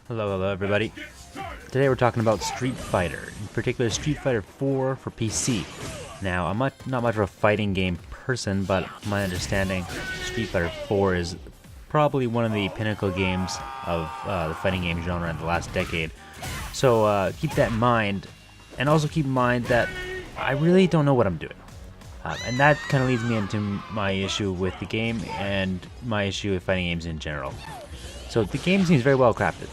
Hello everybody. Today we're talking about Street Fighter, in particular Street Fighter 4 for PC. Now, I'm not much of a fighting game person, but my understanding, Street Fighter 4 is probably one of the pinnacle games of the fighting game genre in the last decade. So keep that in mind, and also keep in mind that I really don't know what I'm doing. And that kind of leads me into my issue with the game and my issue with fighting games in general. So the game seems very well crafted.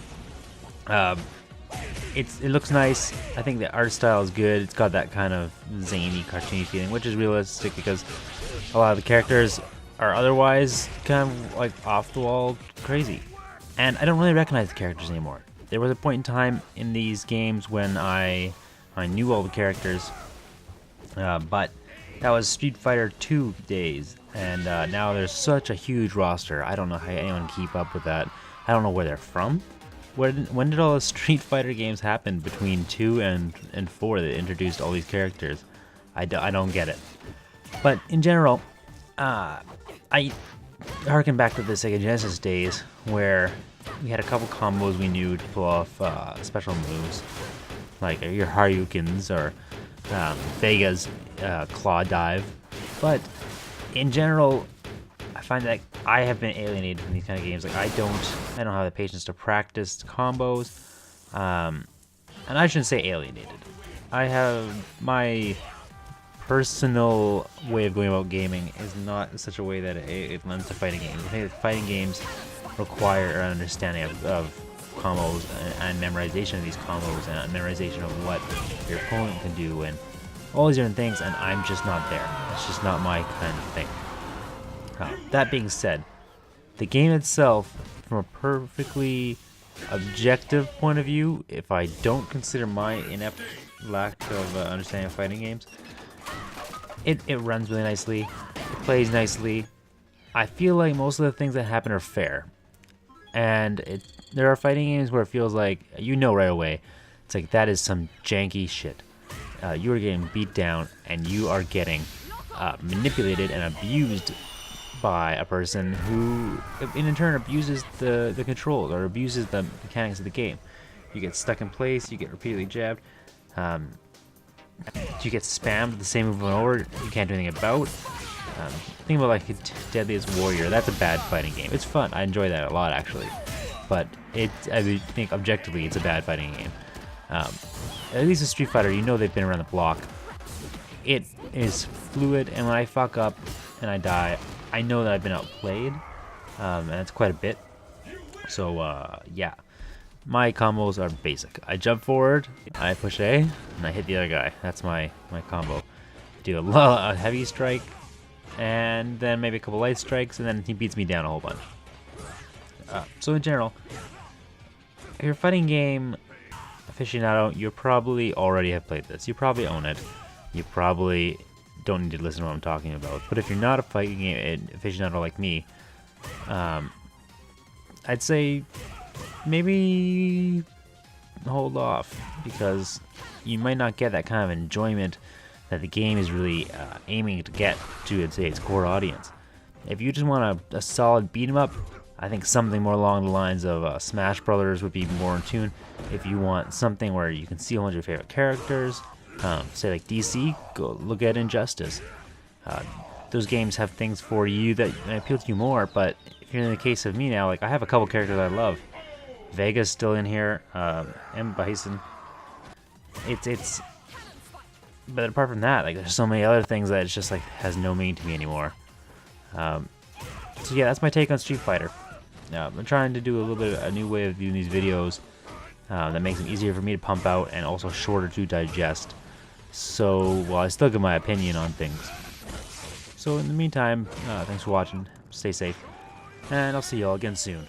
It looks nice. I think the art style is good. It's got that kind of zany, cartoony feeling, which is realistic because a lot of the characters are otherwise kind of like off the wall crazy. And I don't really recognize the characters anymore. There was a point in time in these games when I knew all the characters, but that was Street Fighter 2 days, and now there's such a huge roster. I don't know how anyone can keep up with that. I don't know where they're from. When did all the Street Fighter games happen between 2 and 4 that introduced all these characters? I don't get it. But in general, I harken back to the Sega Genesis days where we had a couple combos we knew to pull off special moves, like your Haryukens or Vega's claw dive. But in general, I find that I have been alienated from these kind of games. Like I don't have the patience to practice combos, and I shouldn't say alienated. I have my personal way of going about gaming is not such a way that it lends to fighting games. I think that fighting games require an understanding of combos and memorization of these combos and memorization of what your opponent can do and all these different things, and I'm just not there. It's just not my kind of thing. That being said, the game itself, from a perfectly objective point of view, if I don't consider my inept lack of understanding of fighting games, it runs really nicely, it plays nicely. I feel like most of the things that happen are fair, and there are fighting games where it feels like, you know right away, it's like that is some janky shit. You are getting beat down, and you are getting manipulated and abused by a person who, in turn, abuses the controls or abuses the mechanics of the game. You get stuck in place, you get repeatedly jabbed, you get spammed the same move over you can't do anything about. Think about like Deadliest Warrior. That's a bad fighting game. It's fun. I enjoy that a lot actually, but I think objectively it's a bad fighting game. At least in Street Fighter, you know they've been around the block. It is fluid, and when I fuck up and I die, I know that I've been outplayed, and that's quite a bit. So yeah, my combos are basic. I jump forward, I push A, and I hit the other guy. That's my combo. Do a heavy strike, and then maybe a couple light strikes, and then he beats me down a whole bunch. So in general, if you're a fighting game aficionado, you probably already have played this. You probably own it. You probably don't need to listen to what I'm talking about. But if you're not a fighting game aficionado like me, I'd say maybe hold off, because you might not get that kind of enjoyment that the game is really aiming to get to its core audience. If you just want a solid beat 'em up, I think something more along the lines of Smash Brothers would be more in tune. If you want something where you can see all of your favorite characters, say like DC, go look at Injustice. Those games have things for you that appeal to you more, but if you're in the case of me now, like I have a couple characters I love. Vega's still in here, M. Bison. But apart from that, like there's so many other things that it's just like has no meaning to me anymore. So yeah, that's my take on Street Fighter. I'm trying to do a little bit of a new way of doing these videos that makes them easier for me to pump out and also shorter to digest. So, well, I still give my opinion on things. So in the meantime, thanks for watching, stay safe, and I'll see you all again soon.